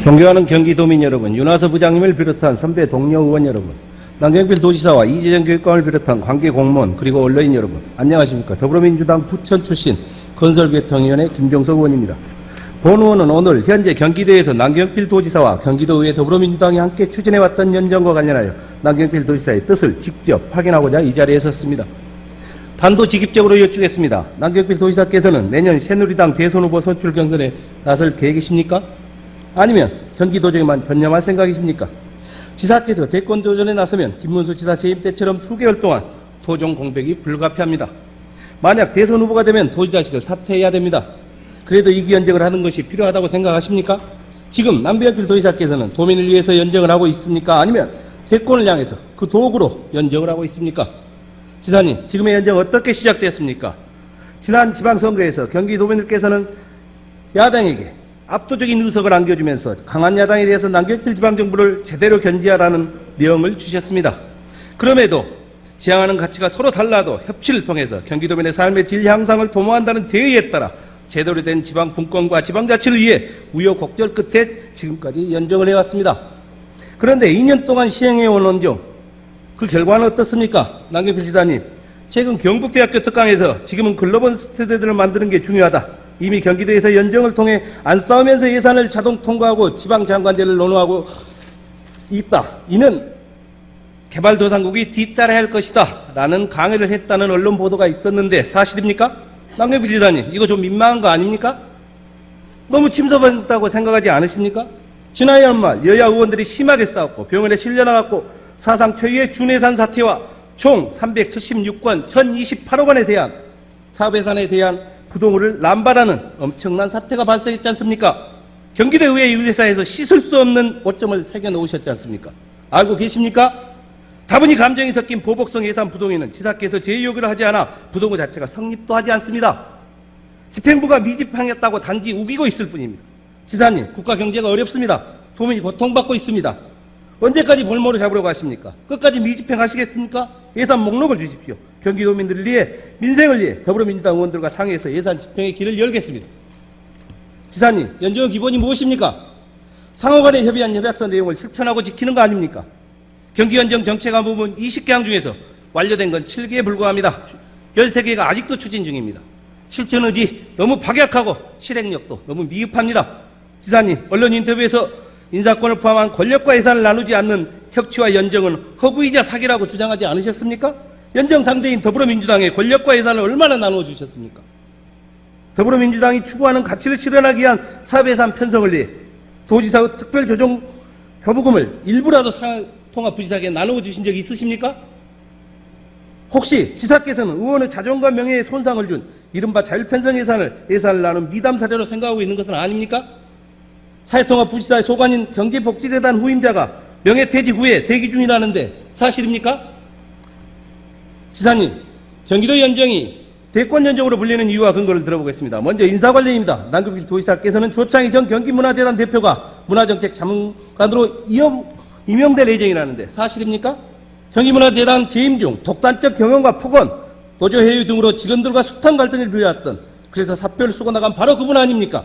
존경하는 경기도민 여러분, 윤하서 부장님을 비롯한 선배 동료 의원 여러분, 남경필 도지사와 이재정 교육감을 비롯한 관계 공무원 그리고 언론인 여러분, 안녕하십니까. 더불어민주당 부천 출신 건설개통위원회 김종석 의원입니다. 본 의원은 오늘 현재 경기도에서 남경필 도지사와 경기도의회 더불어민주당이 함께 추진해왔던 연정과 관련하여 남경필 도지사의 뜻을 직접 확인하고자 이 자리에 섰습니다. 단도직입적으로 여쭙겠습니다. 남경필 도지사께서는 내년 새누리당 대선 후보 선출 경선에 나설 계획이십니까? 아니면 경기도정에만 전념할 생각이십니까? 지사께서 대권 도전에 나서면 김문수 지사 재임 때처럼 수개월 동안 도정 공백이 불가피합니다. 만약 대선 후보가 되면 도지사직을 사퇴해야 됩니다. 그래도 이기 연정을 하는 것이 필요하다고 생각하십니까? 지금 남경필 도지사께서는 도민을 위해서 연정을 하고 있습니까? 아니면 대권을 향해서 그 도구로 연정을 하고 있습니까? 지사님, 지금의 연정 어떻게 시작됐습니까? 지난 지방선거에서 경기도민들께서는 야당에게 압도적인 의석을 안겨주면서 강한 야당에 대해서 남경필 지방정부를 제대로 견제하라는 명을 주셨습니다. 그럼에도 지향하는 가치가 서로 달라도 협치를 통해서 경기도민의 삶의 질 향상을 도모한다는 대의에 따라 제대로 된 지방 분권과 지방자치를 위해 우여곡절 끝에 지금까지 연정을 해왔습니다. 그런데 2년 동안 시행해온 연정, 그 결과는 어떻습니까? 남경필 지사님, 최근 경북대학교 특강에서 지금은 글로벌 스탠더드를 만드는 게 중요하다. 이미 경기도에서 연정을 통해 안 싸우면서 예산을 자동 통과하고 지방장관제를 논의하고 있다. 이는 개발도상국이 뒤따라야 할 것이다. 라는 강의를 했다는 언론 보도가 있었는데 사실입니까? 남경필 지사님, 이거 좀 민망한 거 아닙니까? 너무 침섭했다고 생각하지 않으십니까? 지난 연말 여야 의원들이 심하게 싸웠고 병원에 실려나갔고 사상 최유의 준예산 사태와 총 376건 1028억 원에 대한 사업예산에 대한 부동의를 남발하는 엄청난 사태가 발생했지 않습니까? 경기도의회 의회사에서 씻을 수 없는 오점을 새겨놓으셨지 않습니까? 알고 계십니까? 다분히 감정이 섞인 보복성 예산 부동의는 지사께서 제의요구를 하지 않아 부동의 자체가 성립도 하지 않습니다. 집행부가 미집행했다고 단지 우기고 있을 뿐입니다. 지사님, 국가 경제가 어렵습니다. 도민이 고통받고 있습니다. 언제까지 볼모로 잡으려고 하십니까? 끝까지 미집행하시겠습니까? 예산 목록을 주십시오. 경기도민들을 위해, 민생을 위해 더불어민주당 의원들과 상의해서 예산 집행의 길을 열겠습니다. 지사님, 연정의 기본이 무엇입니까? 상호간에 협의한 협약서 내용을 실천하고 지키는 거 아닙니까? 경기연정 정책안 부분 20개항 중에서 완료된 건 7개에 불과합니다. 13개가 아직도 추진 중입니다. 실천 의지 너무 박약하고 실행력도 너무 미흡합니다. 지사님, 언론 인터뷰에서 인사권을 포함한 권력과 예산을 나누지 않는 협치와 연정은 허구이자 사기라고 주장하지 않으셨습니까? 연정 상대인 더불어민주당의 권력과 예산을 얼마나 나누어 주셨습니까? 더불어민주당이 추구하는 가치를 실현하기 위한 사업예산 편성을 위해 도지사의 특별조정 교부금을 일부라도 통합부지사에게 나누어 주신 적이 있으십니까? 혹시 지사께서는 의원의 자존과 명예에 손상을 준 이른바 자율편성 예산을 나눈 미담 사례로 생각하고 있는 것은 아닙니까? 사회통합부지사의 소관인 경제복지재단 후임자가 명예퇴직 후에 대기 중이라는데 사실입니까? 지사님, 경기도 연정이 대권 연정으로 불리는 이유와 근거를 들어보겠습니다. 먼저 인사 관련입니다. 남경필 도지사께서는 조창희 전 경기문화재단 대표가 문화정책 자문관으로 임명될 예정이라는데 사실입니까? 경기문화재단 재임 중 독단적 경영과 폭언, 노조회의 등으로 직원들과 숱한 갈등을 부여했던, 그래서 사표를 쓰고 나간 바로 그분 아닙니까?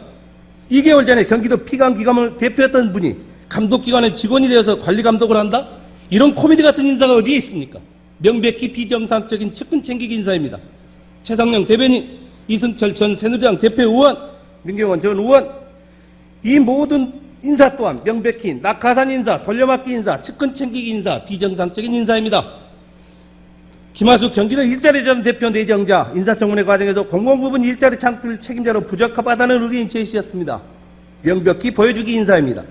2개월 전에 경기도 피감기관을 대표했던 분이 감독기관의 직원이 되어서 관리감독을 한다? 이런 코미디 같은 인사가 어디에 있습니까? 명백히 비정상적인 측근 챙기기 인사입니다. 최상영 대변인, 이승철 전 새누리당 대표 의원, 민경원 전 의원, 이 모든 인사 또한 명백히 낙하산 인사, 돌려막기 인사, 측근 챙기기 인사, 비정상적인 인사입니다. 김하수 경기도 일자리 전 대표 내정자 인사청문회 과정에서 공공부문 일자리 창출 책임자로 부적합하다는 의견이 제시였습니다. 명백히 보여주기 인사입니다.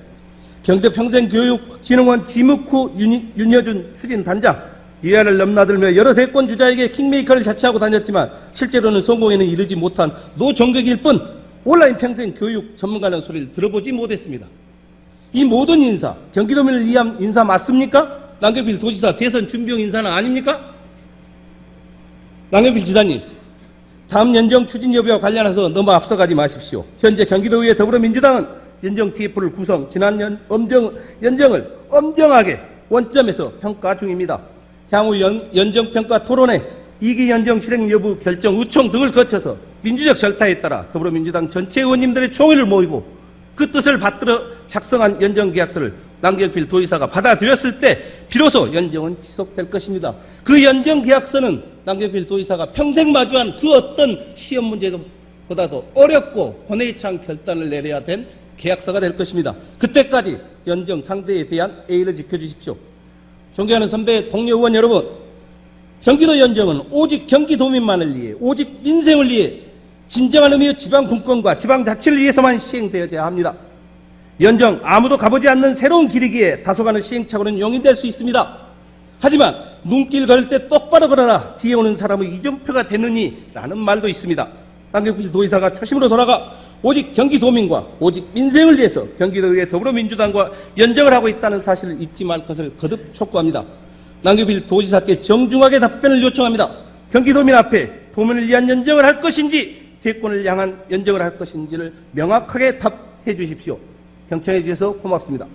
경기도 평생교육진흥원 지묵후 윤여준 추진단장, 이하를 넘나들며 여러 대권 주자에게 킹메이커를 자처하고 다녔지만 실제로는 성공에는 이르지 못한 노정객일 뿐 온라인 평생교육 전문가라는 소리를 들어보지 못했습니다. 이 모든 인사, 경기도민을 위한 인사 맞습니까? 남경필 도지사 대선 준비용 인사는 아닙니까? 남경필 지사님, 다음 연정 추진 여부와 관련해서 너무 앞서가지 마십시오. 현재 경기도의회 더불어민주당은 연정 TF를 구성, 지난 연정을 엄정하게 원점에서 평가 중입니다. 향후 연정평가 토론회, 2기 연정 실행 여부 결정 의총 등을 거쳐서 민주적 절차에 따라 더불어민주당 전체 의원님들의 총의를 모이고 그 뜻을 받들어 작성한 연정계약서를 남경필 도지사가 받아들였을 때 비로소 연정은 지속될 것입니다. 그 연정계약서는 남경필 도지사가 평생 마주한 그 어떤 시험 문제보다도 어렵고 고뇌찬 결단을 내려야 된 계약서가 될 것입니다. 그때까지 연정 상대에 대한 예의를 지켜주십시오. 존경하는 선배 동료 의원 여러분, 경기도 연정은 오직 경기도민만을 위해, 오직 민생을 위해 진정한 의미의 지방 분권과 지방자치를 위해서만 시행되어야 합니다. 연정 아무도 가보지 않는 새로운 길이기에 다소간의 시행착오는 용인될 수 있습니다. 하지만 눈길 걸을 때 똑바로 걸어라, 뒤에 오는 사람의 이정표가 되느니 라는 말도 있습니다. 남경필 도지사가 초심으로 돌아가 오직 경기도민과 오직 민생을 위해서 경기도의회 더불어민주당과 연정을 하고 있다는 사실을 잊지 말 것을 거듭 촉구합니다. 남경필 도지사께 정중하게 답변을 요청합니다. 경기도민 앞에 도민을 위한 연정을 할 것인지 대권을 향한 연정을 할 것인지를 명확하게 답해 주십시오. 경청해 주셔서 고맙습니다.